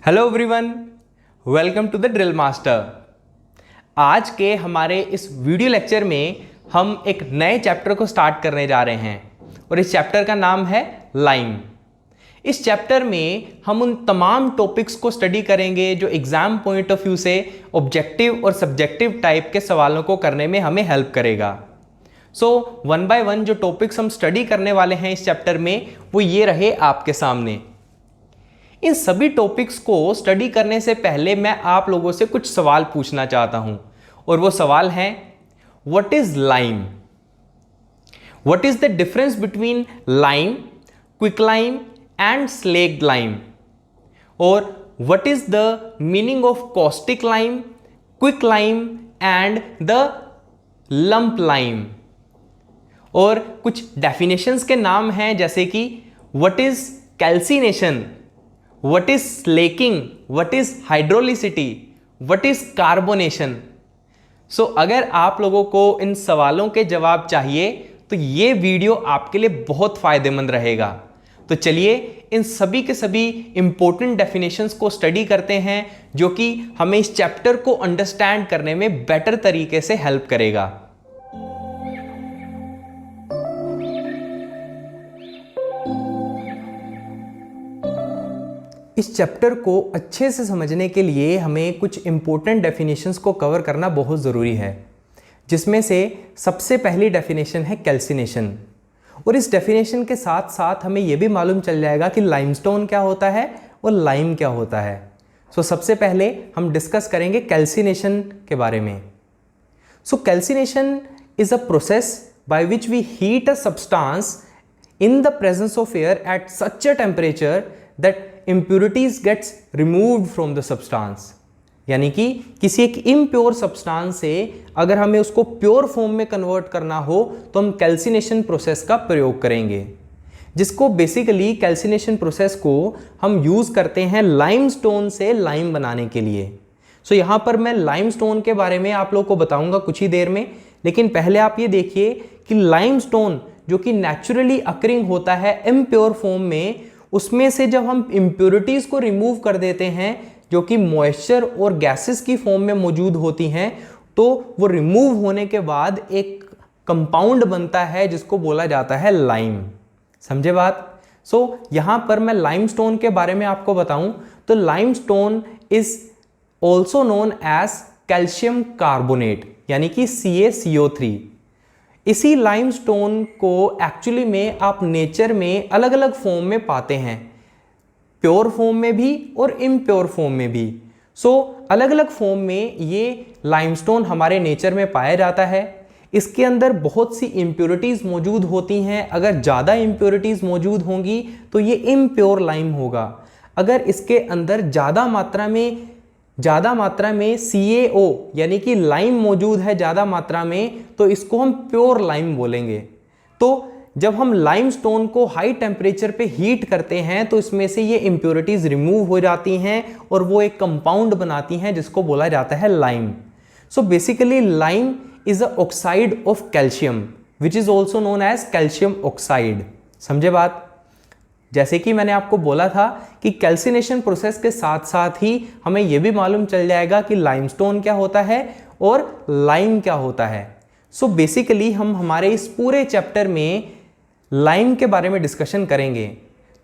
Hello everyone, welcome to the drill master. आज के हमारे इस वीडियो लेक्चर में हम एक नए चैप्टर को स्टार्ट करने जा रहे हैं और इस चैप्टर का नाम है लाइम। इस चैप्टर में हम उन तमाम टॉपिक्स को स्टडी करेंगे जो एग्जाम पॉइंट ऑफ व्यू से ऑब्जेक्टिव और सब्जेक्टिव टाइप के सवालों को करने में हमें हेल्प करेगा। सो वन बाय वन जो टॉपिक्स हम स्टडी करने वाले हैं इस चैप्टर में वो ये रहे आपके सामने। इन सभी टॉपिक्स को स्टडी करने से पहले मैं आप लोगों से कुछ सवाल पूछना चाहता हूं और वो सवाल है, what is lime? What is the difference between lime, quick lime and slaked lime? और what is the meaning of caustic lime, quick lime and the lump lime? और कुछ डेफिनेशंस के नाम हैं जैसे कि what is calcination, what is slaking, what is hydrolicity, what is carbonation? So अगर आप लोगों को इन सवालों के जवाब चाहिए तो ये वीडियो आपके लिए बहुत फायदेमंद रहेगा। तो चलिए इन सभी के सभी इंपॉर्टेंट डेफिनेशंस को स्टडी करते हैं जो कि हमें इस चैप्टर को अंडरस्टैंड करने में बेटर तरीके से हेल्प करेगा। इस चैप्टर को अच्छे से समझने के लिए हमें कुछ इंपॉर्टेंट डेफिनेशंस को कवर करना बहुत ज़रूरी है, जिसमें से सबसे पहली डेफिनेशन है कैल्सिनेशन। और इस डेफिनेशन के साथ साथ हमें यह भी मालूम चल जाएगा कि लाइमस्टोन क्या होता है और लाइम क्या होता है। सो सबसे पहले हम डिस्कस करेंगे कैल्सिनेशन के बारे में। So calcination is a process by which we heat a substance in the presence of air at such a temperature that impurities gets removed from the substance। यानी कि किसी एक इम्प्योर सब्सटेंस से अगर हमें उसको प्योर फॉर्म में convert करना हो तो हम कैल्सिनेशन प्रोसेस का प्रयोग करेंगे, जिसको बेसिकली कैल्सिनेशन प्रोसेस को हम यूज़ करते हैं लाइमस्टोन से लाइम बनाने के लिए। सो यहाँ पर मैं लाइमस्टोन के बारे में आप लोगों को बताऊंगा कुछ ही देर में, लेकिन पहले आप ये देखिए कि लाइमस्टोन जो कि नेचुरली अकरिंग होता है इम्प्योर फॉर्म में, उसमें से जब हम इम्प्योरिटीज को रिमूव कर देते हैं जो कि मॉइस्चर और गैसेस की फॉर्म में मौजूद होती हैं, तो वो रिमूव होने के बाद एक कंपाउंड बनता है जिसको बोला जाता है लाइम। समझे बात? सो यहाँ पर मैं लाइमस्टोन के बारे में आपको बताऊं तो limestone is also known as calcium carbonate यानी कि CaCO3। इसी लाइमस्टोन को एक्चुअली में आप नेचर में अलग अलग फॉर्म में पाते हैं, प्योर फॉर्म में भी और इम्प्योर फॉर्म में भी। सो अलग अलग फॉर्म में ये लाइमस्टोन हमारे नेचर में पाया जाता है। इसके अंदर बहुत सी इम्प्योरिटीज़ मौजूद होती हैं। अगर ज़्यादा इम्प्योरिटीज़ मौजूद होंगी तो ये इम्प्योर लाइम होगा। अगर इसके अंदर ज़्यादा मात्रा में CaO यानी कि लाइम मौजूद है ज़्यादा मात्रा में, तो इसको हम प्योर लाइम बोलेंगे। तो जब हम लाइमस्टोन को हाई टेम्परेचर पे हीट करते हैं तो इसमें से ये इम्प्योरिटीज रिमूव हो जाती हैं और वो एक कंपाउंड बनाती हैं जिसको बोला जाता है lime. So basically lime is a oxide of calcium which is also known as calcium oxide. समझे बात? जैसे कि मैंने आपको बोला था कि कैल्सिनेशन प्रोसेस के साथ साथ ही हमें यह भी मालूम चल जाएगा कि लाइमस्टोन क्या होता है और लाइम क्या होता है। सो बेसिकली हम हमारे इस पूरे चैप्टर में लाइम के बारे में डिस्कशन करेंगे।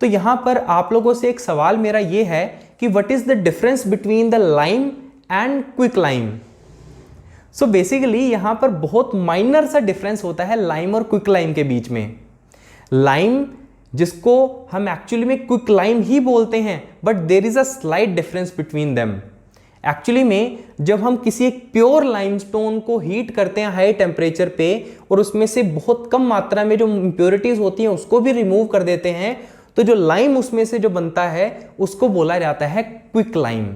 तो यहाँ पर आप लोगों से एक सवाल मेरा ये है कि what is the difference between the lime and quick lime? So basically यहाँ पर बहुत माइनर सा डिफरेंस होता है लाइम और क्विक लाइम के बीच में। लाइम जिसको हम एक्चुअली में क्विक लाइम ही बोलते हैं, but there is a slight difference between them. Actually में जब हम किसी एक प्योर लाइमस्टोन को हीट करते हैं हाई टेम्परेचर पे और उसमें से बहुत कम मात्रा में जो इम्प्योरिटीज होती हैं उसको भी रिमूव कर देते हैं, तो जो लाइम उसमें से जो बनता है उसको बोला जाता है क्विक लाइम।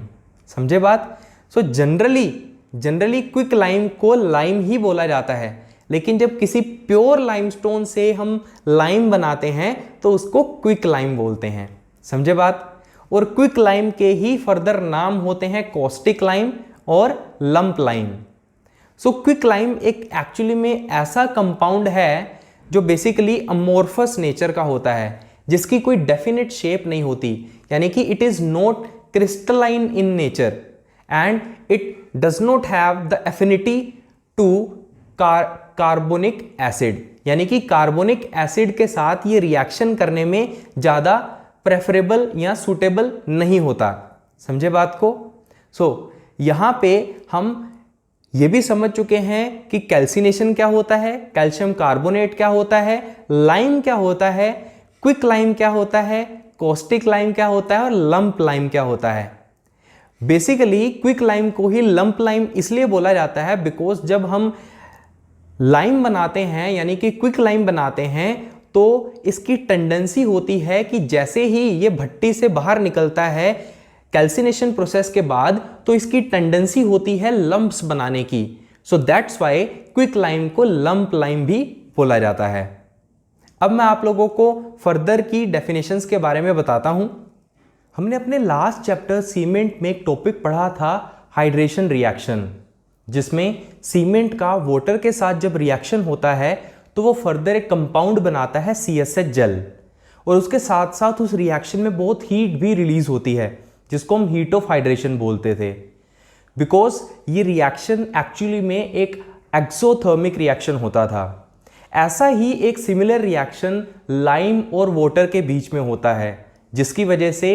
समझे बात? सो जनरली क्विक लाइम को लाइम ही बोला जाता है, लेकिन जब किसी प्योर लाइमस्टोन से हम लाइम बनाते हैं तो उसको क्विक लाइम बोलते हैं। समझे बात? और क्विक लाइम के ही फर्दर नाम होते हैं कॉस्टिक लाइम और lump lime. So quick lime एक एक्चुअली में ऐसा कंपाउंड है जो बेसिकली अमोर्फस नेचर का होता है, जिसकी कोई डेफिनेट शेप नहीं होती, यानी कि it is not crystalline in nature and it does not have the affinity to carbonic acid, यानी कि कार्बोनिक एसिड के साथ ये रिएक्शन करने में ज़्यादा प्रेफरेबल या सूटेबल नहीं होता। समझे बात को? यहाँ पे हम ये भी समझ चुके हैं कि कैल्सिनेशन क्या होता है, कैल्शियम कार्बोनेट क्या होता है, लाइम क्या होता है, क्विक लाइम क्या होता है, कॉस्टिक लाइम क्या होता है और लंप लाइम क्या होता है। बेसिकली क्विक लाइम को ही लंप लाइम इसलिए बोला जाता है बिकॉज जब हम लाइम बनाते हैं यानी कि क्विक लाइम बनाते हैं तो इसकी टेंडेंसी होती है कि जैसे ही ये भट्टी से बाहर निकलता है कैल्सिनेशन प्रोसेस के बाद तो इसकी टेंडेंसी होती है लंप्स बनाने की। So that's why quick lime को लंप लाइम भी बोला जाता है। अब मैं आप लोगों को फर्दर की डेफिनेशंस के बारे में बताता हूं। हमने अपने लास्ट चैप्टर सीमेंट में एक टॉपिक पढ़ा था हाइड्रेशन रिएक्शन, जिसमें सीमेंट का वाटर के साथ जब रिएक्शन होता है तो वो फर्दर एक कंपाउंड बनाता है CSH जेल, और उसके साथ साथ उस रिएक्शन में बहुत हीट भी रिलीज होती है जिसको हम हीट ऑफ हाइड्रेशन बोलते थे। बिकॉज ये रिएक्शन एक्चुअली में एक एक्सोथर्मिक रिएक्शन होता था। ऐसा ही एक सिमिलर रिएक्शन लाइम और वाटर के बीच में होता है, जिसकी वजह से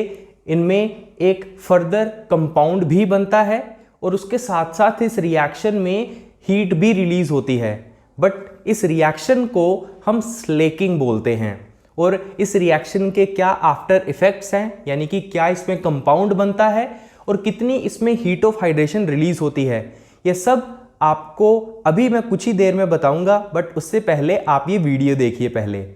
इनमें एक फर्दर कंपाउंड भी बनता है और उसके साथ साथ इस रिएक्शन में हीट भी रिलीज होती है। बट इस रिएक्शन को हम स्लेकिंग बोलते हैं। और इस रिएक्शन के क्या आफ्टर इफेक्ट्स हैं, यानी कि क्या इसमें कंपाउंड बनता है और कितनी इसमें हीट ऑफ हाइड्रेशन रिलीज होती है, ये सब आपको अभी मैं कुछ ही देर में बताऊंगा। बट उससे पहले आप ये वीडियो देखिए पहले।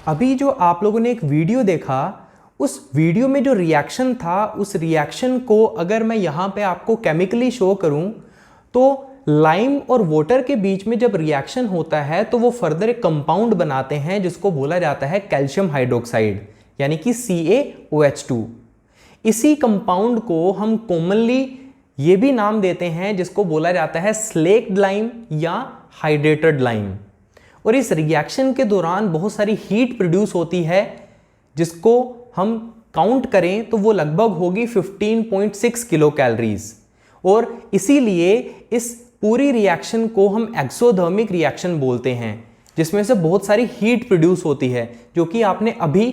अभी जो आप लोगों ने एक वीडियो देखा, उस वीडियो में जो रिएक्शन था, उस रिएक्शन को अगर मैं यहाँ पे आपको केमिकली शो करूँ तो लाइम और वाटर के बीच में जब रिएक्शन होता है तो वो फर्दर एक कंपाउंड बनाते हैं जिसको बोला जाता है कैल्शियम हाइड्रोक्साइड, यानी कि CaOH2। इसी कंपाउंड को हम कॉमनली ये भी नाम देते हैं जिसको बोला जाता है स्लेक्ड लाइम या हाइड्रेटेड लाइम। और इस रिएक्शन के दौरान बहुत सारी हीट प्रोड्यूस होती है जिसको हम काउंट करें तो वो लगभग होगी 15.6 किलो कैलोरीज। और इसीलिए इस पूरी रिएक्शन को हम एक्सोथर्मिक रिएक्शन बोलते हैं, जिसमें से बहुत सारी हीट प्रोड्यूस होती है, जो कि आपने अभी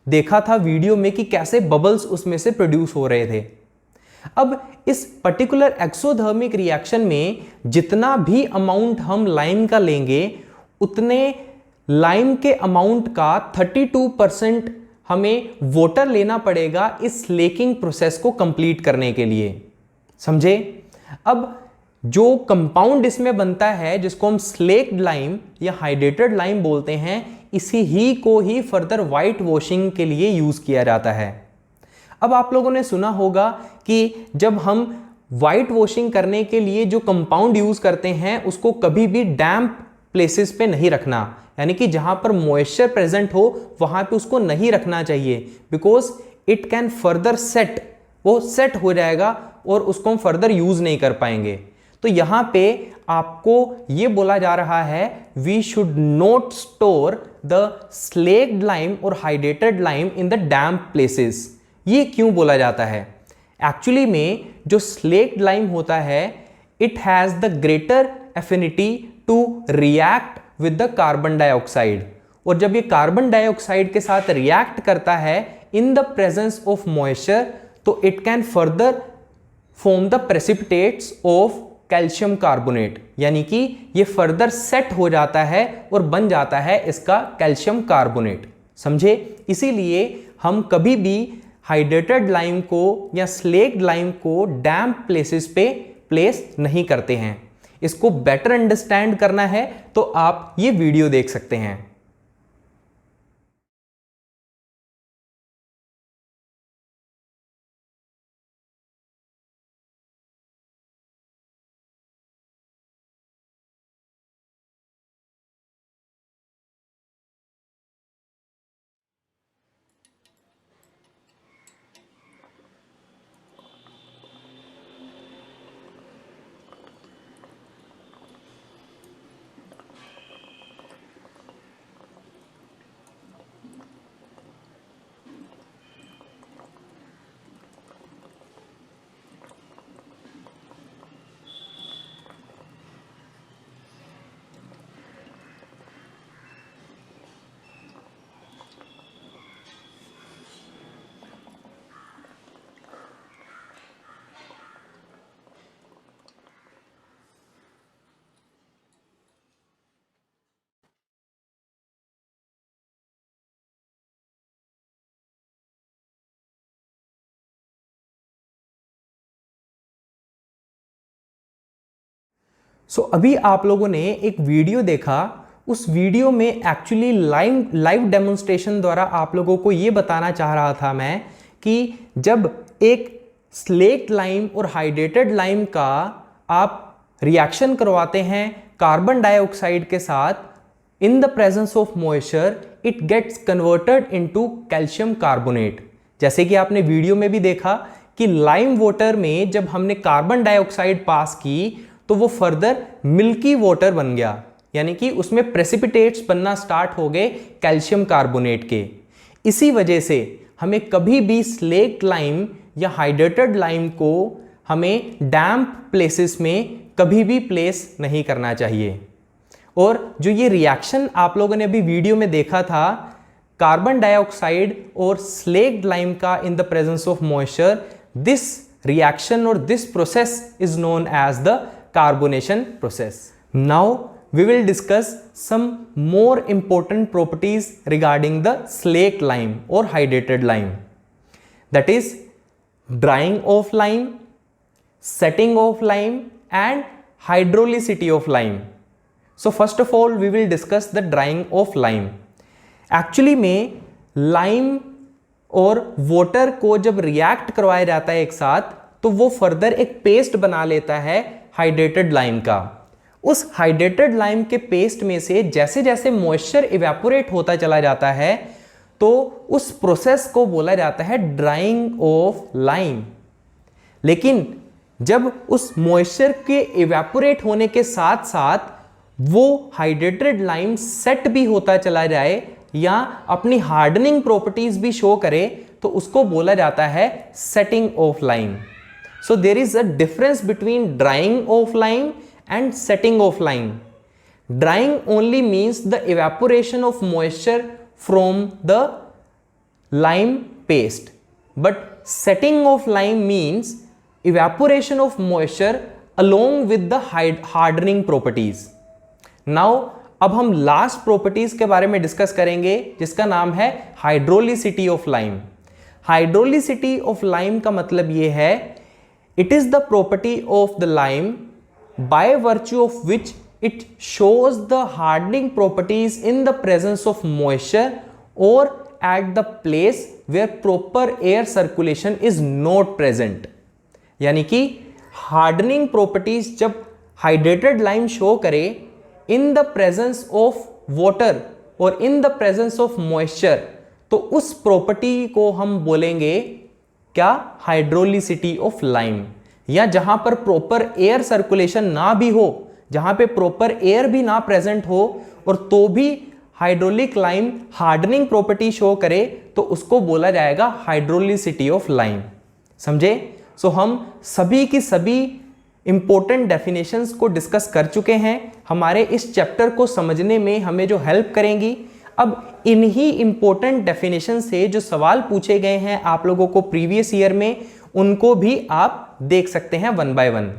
देखा था वीडियो में कि कैसे बबल्स उसमें से प्रोड्यूस हो रहे थे। अब इस पर्टिकुलर एक्सोथर्मिक रिएक्शन में जितना भी अमाउंट हम लाइम का लेंगे उतने लाइम के अमाउंट का 32% हमें वाटर लेना पड़ेगा इस स्लेकिंग प्रोसेस को कंप्लीट करने के लिए। समझे? अब जो कंपाउंड इसमें बनता है जिसको हम स्लेक्ड लाइम या हाइड्रेटेड लाइम बोलते हैं, इसी ही को ही फर्दर वाइट वॉशिंग के लिए यूज किया जाता है। अब आप लोगों ने सुना होगा कि जब हम वाइट वॉशिंग करने के लिए जो कंपाउंड यूज करते हैं उसको कभी भी डैम्प प्लेसेस पे नहीं रखना, यानी कि जहां पर मॉइस्चर प्रेजेंट हो वहां पे उसको नहीं रखना चाहिए, because it can further set, वो सेट हो जाएगा और उसको हम फर्दर यूज नहीं कर पाएंगे। तो यहां पे आपको ये बोला जा रहा है we should not store the slaked lime और hydrated lime in the damp places. ये क्यों बोला जाता है? एक्चुअली में जो स्लेक्ड लाइम होता है it has the greater affinity to react with the carbon dioxide, और जब ये कार्बन डाइऑक्साइड के साथ रिएक्ट करता है in the presence of moisture तो it can further form the precipitates of calcium carbonate, यानी कि ये फर्दर सेट हो जाता है और बन जाता है इसका कैल्शियम कार्बोनेट। समझे? इसीलिए हम कभी भी हाइड्रेटेड लाइम को या स्लेक्ड लाइम को डैम्प प्लेसेस पे प्लेस नहीं करते हैं। इसको बेटर अंडरस्टैंड करना है तो आप ये वीडियो देख सकते हैं। अभी आप लोगों ने एक वीडियो देखा। उस वीडियो में एक्चुअली लाइव डेमोन्स्ट्रेशन द्वारा आप लोगों को ये बताना चाह रहा था मैं कि जब एक स्लेक्ड लाइम और हाइड्रेटेड लाइम का आप रिएक्शन करवाते हैं कार्बन डाइऑक्साइड के साथ in the presence of moisture, it gets converted into calcium carbonate. जैसे कि आपने वीडियो में भी देखा कि लाइम वाटर में जब हमने कार्बन डाइऑक्साइड पास की तो वो फर्दर मिल्की वाटर बन गया, यानी कि उसमें प्रेसिपिटेट्स बनना स्टार्ट हो गए कैल्शियम कार्बोनेट के। इसी वजह से हमें कभी भी स्लेक्ड लाइम या हाइड्रेटेड लाइम को हमें डैम्प प्लेसेस में कभी भी प्लेस नहीं करना चाहिए। और जो ये रिएक्शन आप लोगों ने अभी वीडियो में देखा था कार्बन डाइऑक्साइड और स्लेक्ड लाइम का इन the presence of moisture, this reaction or this process is known as the carbonation process. Now we will discuss some more important properties regarding the slaked lime or hydrated lime. That is drying of lime, setting of lime and hydrolyticity of lime. So first of all we will discuss the drying of lime. Actually में lime और water को जब react करवाया जाता है एक साथ तो वो फर्दर एक पेस्ट बना लेता है हाइड्रेटेड लाइम का। उस हाइड्रेटेड लाइम के पेस्ट में से जैसे जैसे मॉइस्चर इवेपोरेट होता चला जाता है तो उस प्रोसेस को बोला जाता है ड्राइंग ऑफ लाइम। लेकिन जब उस मॉइस्चर के इवेपोरेट होने के साथ साथ वो हाइड्रेटेड लाइम सेट भी होता चला जाए या अपनी हार्डनिंग प्रॉपर्टीज भी शो करे तो उसको बोला जाता है setting of lime. So there is a difference between drying of lime and setting of lime. Drying only means the evaporation of moisture from the lime paste, but setting of lime means evaporation of moisture along with the hardening properties. Now अब हम last properties के बारे में discuss करेंगे जिसका नाम है hydraulicity of lime. Hydraulicity of lime का मतलब ये है it is the property of the lime by virtue of which it shows the hardening properties in the presence of moisture और at the place where proper air circulation is not present. यानी कि hardening properties जब hydrated lime show करे in the presence of water और in the presence of moisture तो उस property को हम बोलेंगे क्या, हाइड्रोलिसिटी ऑफ लाइम। या जहां पर प्रॉपर एयर सर्कुलेशन ना भी हो, जहां पे प्रॉपर एयर भी ना प्रेजेंट हो और तो भी hydraulic lime hardening property show करे तो उसको बोला जाएगा हाइड्रोलिसिटी ऑफ लाइम। समझे? सो हम सभी की सभी इंपॉर्टेंट डेफिनेशंस को डिस्कस कर चुके हैं। हमारे इस चैप्टर को समझने में हमें जो हेल्प करेंगी, अब इन्हीं इंपॉर्टेंट डेफिनेशन से जो सवाल पूछे गए हैं आप लोगों को प्रीवियस ईयर में, उनको भी आप देख सकते हैं वन बाय वन।